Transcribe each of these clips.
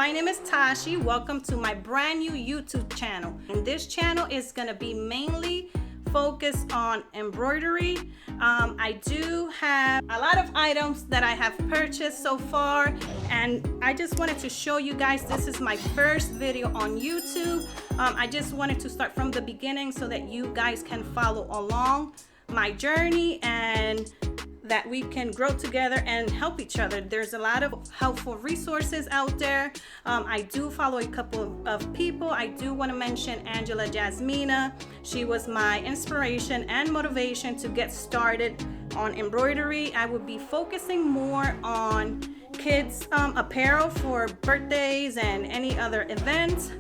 my name is Tashi. Welcome to my brand new YouTube channel. And this channel is gonna be mainly focused on embroidery. I do have a lot of items that I have purchased so far, and I just wanted to show you guys. This is my first video on YouTube. I just wanted to start from the beginning so that you guys can follow along my journey and that we can grow together and help each other. There's a lot of helpful resources out there. I do follow a couple of people. I do want to mention Angela Jasmina. She was my inspiration and motivation to get started on embroidery. I would be focusing more on kids apparel for birthdays and any other events.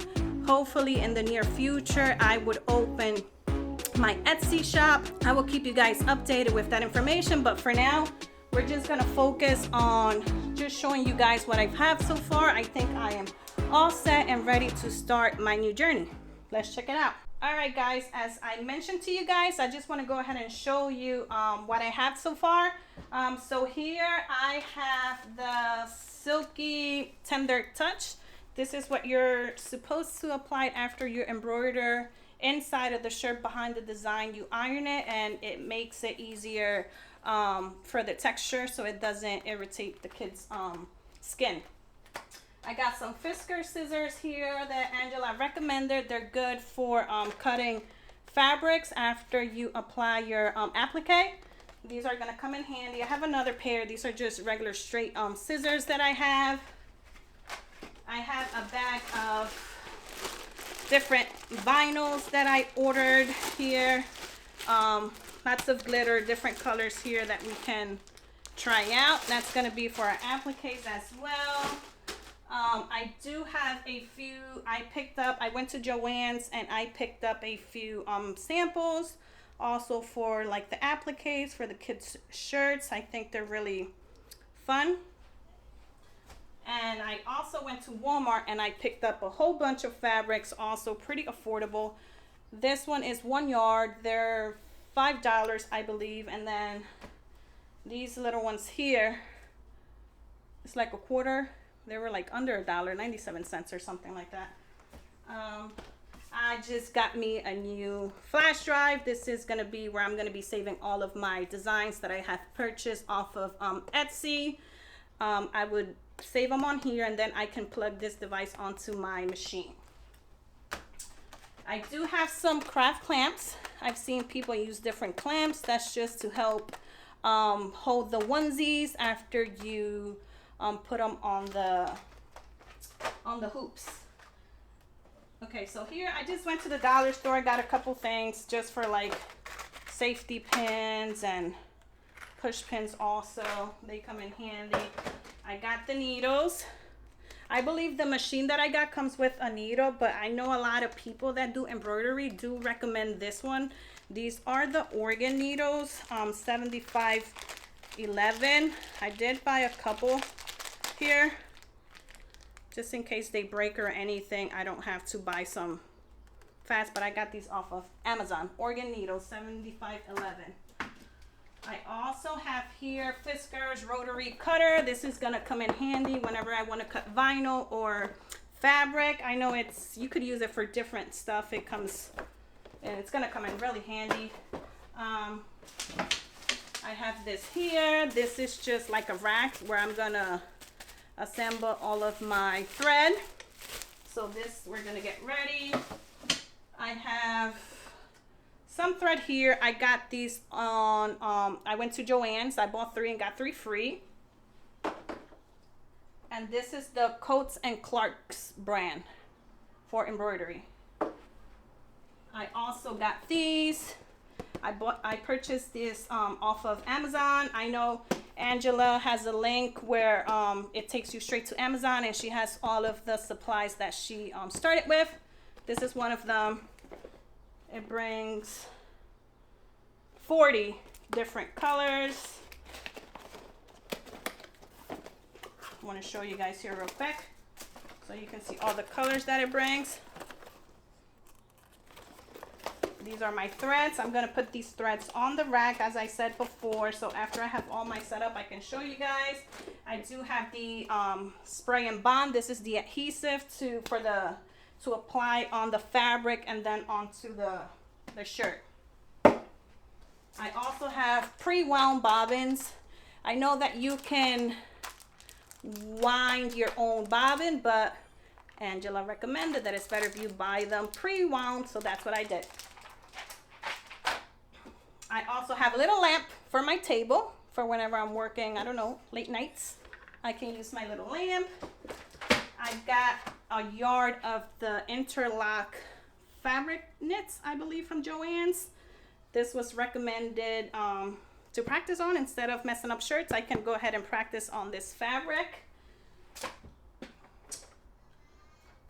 Hopefully in the near future I would open my Etsy shop. I will keep you guys updated with that information, but for now we're just gonna focus on just showing you guys what I've had so far. I think I am all set and ready to start my new journey. Let's check it out. All right guys, as I mentioned to you guys, I just want to go ahead and show you what I have so far. So here I have the silky tender touch. This is what you're supposed to apply after you embroider inside of the shirt. Behind the design, you iron it and it makes it easier for the texture so it doesn't irritate the kids skin. I got some Fisker scissors here that Angela recommended. They're good for cutting fabrics after you apply your applique. These are going to come in handy. I have another pair. These are just regular straight scissors that I have. I have a bag of different vinyls that I ordered here. Lots of glitter, different colors here that we can try out. That's going to be for our appliques as well. I do have a few I went to Joann's and I picked up a few samples also for like the appliques for the kids shirts. I think they're really fun. And I also went to Walmart and I picked up a whole bunch of fabrics, also pretty affordable. This one is 1 yard. They're $5, I believe. And then these little ones here, it's like a quarter. They were like under $1, 97 cents or something like that. I just got me a new flash drive. This is going to be where I'm going to be saving all of my designs that I have purchased off of Etsy. I would save them on here and then I can plug this device onto my machine. I do have some craft clamps. I've seen people use different clamps. That's just to help hold the onesies after you put them on the hoops. Okay, so here I just went to the dollar store. I got a couple things just for like safety pins and push pins also. They come in handy. I got the needles. I believe the machine that I got comes with a needle, but I know a lot of people that do embroidery do recommend this one. These are the organ needles, 7511. I did buy a couple here just in case they break or anything. I don't have to buy some fast, but I got these off of Amazon. Organ needles, 7511. I also have here Fisker's rotary cutter. This is gonna come in handy whenever I want to cut vinyl or fabric. I know you could use it for different stuff. It's gonna come in really handy. I have this here. This is just like a rack where I'm gonna assemble all of my thread. So this, we're gonna get ready. I have some thread here. I got these on, I went to Joann's. I bought 3 and got 3 free. And this is the Coates and Clark's brand for embroidery. I also got these. I purchased this off of Amazon. I know Angela has a link where it takes you straight to Amazon and she has all of the supplies that she started with. This is one of them. It brings 40 different colors. I want to show you guys here real quick so you can see all the colors that it brings. these are my threads. I'm gonna put these threads on the rack as I said before, so after I have all my setup I can show you guys. I do have the spray and bond. This is the adhesive to apply on the fabric and then onto the shirt. I also have pre-wound bobbins. I know that you can wind your own bobbin, but Angela recommended that it's better if you buy them pre-wound, so that's what I did. I also have a little lamp for my table for whenever I'm working, I don't know, late nights. I can use my little lamp. I've got a yard of the interlock fabric knits, I believe, from Joann's. This was recommended to practice on. Instead of messing up shirts, I can go ahead and practice on this fabric.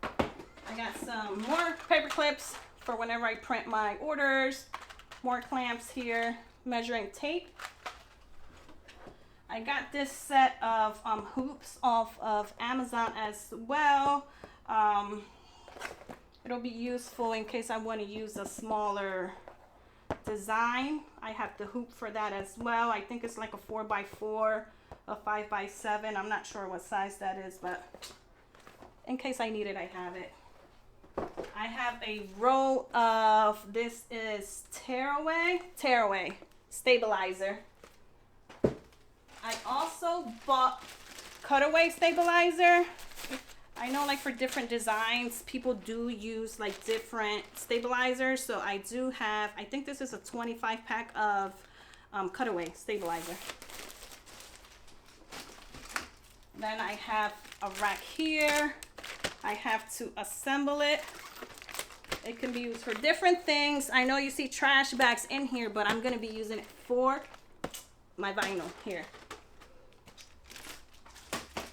I got some more paper clips for whenever I print my orders. More clamps here, measuring tape. I got this set of hoops off of Amazon as well. It'll be useful in case I want to use a smaller design. I have the hoop for that as well. I think it's like a 4x4, a 5x7. I'm not sure what size that is, but in case I need it, I have it. I have a roll of, this is tearaway stabilizer. I also bought cutaway stabilizer. I know, like, for different designs, people do use like different stabilizers. So I do have, I think this is a 25 pack of cutaway stabilizer. Then I have a rack here. I have to assemble it. It can be used for different things. I know you see trash bags in here, but I'm going to be using it for my vinyl here.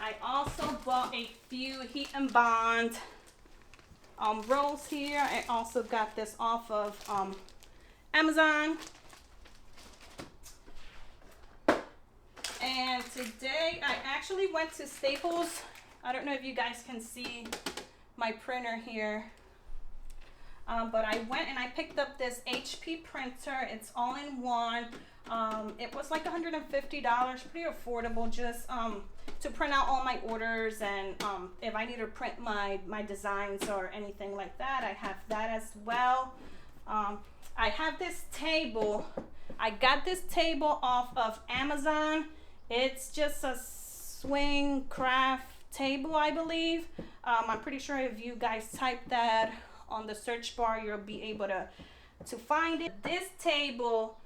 I also bought a few heat and bond rolls here. I also got this off of Amazon. And today I actually went to Staples. I don't know if you guys can see my printer here. But I went and I picked up this HP printer. It's all in one. It was like $150, pretty affordable, just to print out all my orders, and if I need to print my designs or anything like that, I have that as well. I have this table. I got this table off of Amazon. It's just a swing craft table, I believe. I'm pretty sure if you guys type that on the search bar, you'll be able to find it. This table,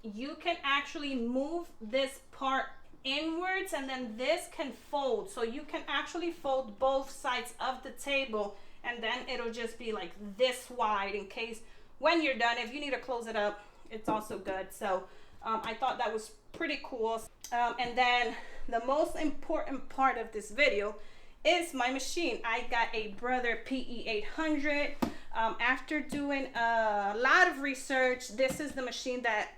you can actually move this part inwards, and then this can fold, so you can actually fold both sides of the table, and then it'll just be like this wide in case when you're done, if you need to close it up, it's also good. So I thought that was pretty cool. And then the most important part of this video is my machine. I got a Brother Pe800. After doing a lot of research, this is the machine that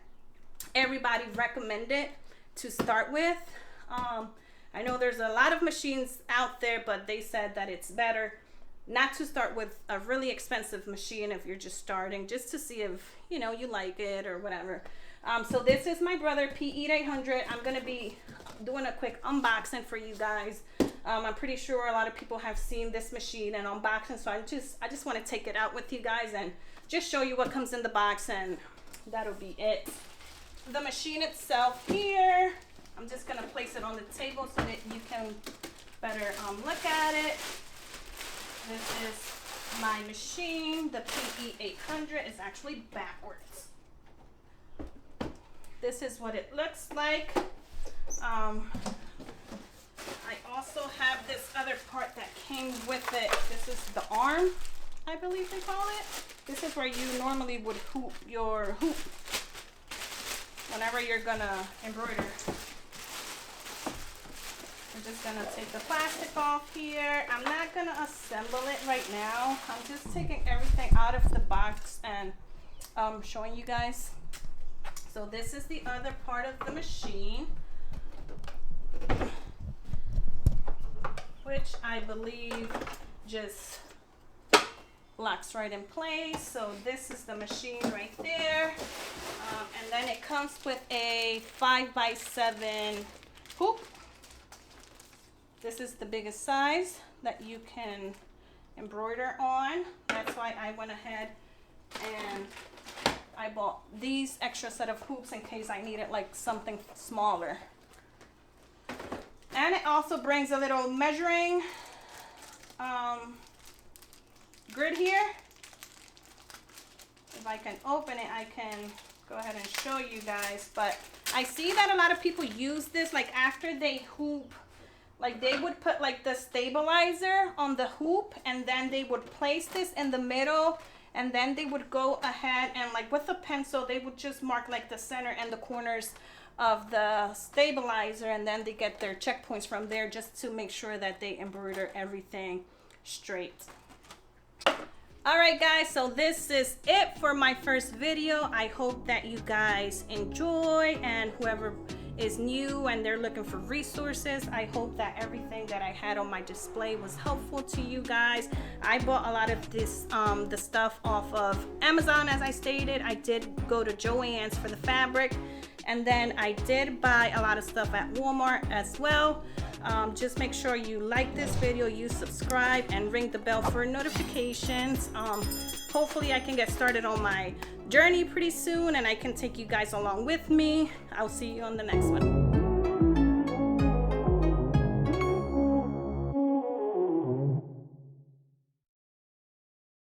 everybody recommended to start with. I know there's a lot of machines out there, but they said that it's better not to start with a really expensive machine if you're just starting, just to see if you like it or whatever. So this is my Brother Pe800. I'm gonna be doing a quick unboxing for you guys. I'm pretty sure a lot of people have seen this machine and unboxing, so I just want to take it out with you guys and just show you what comes in the box, and that'll be it. The machine itself here, I'm just gonna place it on the table so that you can better look at it. This is my machine. The Pe800 is actually backwards. This is what it looks like. I also have this other part that came with it. This is the arm, I believe they call it. This is where you normally would hoop your hoop whenever you're gonna embroider. I'm just gonna take the plastic off here. I'm not gonna assemble it right now. I'm just taking everything out of the box and showing you guys. So this is the other part of the machine, which I believe just locks right in place. So this is the machine right there. And then it comes with a 5x7 hoop. This is the biggest size that you can embroider on. That's why I went ahead and I bought these extra set of hoops in case I needed like something smaller. And it also brings a little measuring grid here. If I can open it, I can go ahead and show you guys. But I see that a lot of people use this like after they hoop. Like they would put like the stabilizer on the hoop and then they would place this in the middle and then they would go ahead and like with a pencil they would just mark like the center and the corners of the stabilizer, and then they get their checkpoints from there just to make sure that they embroider everything straight. All right guys, so this is it for my first video. I hope that you guys enjoy, and whoever is new and they're looking for resources, I hope that everything that I had on my display was helpful to you guys. I bought a lot of this the stuff off of Amazon. As I stated, I did go to Joann's for the fabric, and then I did buy a lot of stuff at Walmart as well. Just make sure you like this video, you subscribe, and ring the bell for notifications. Hopefully I can get started on my journey pretty soon and I can take you guys along with me. I'll see you on the next one.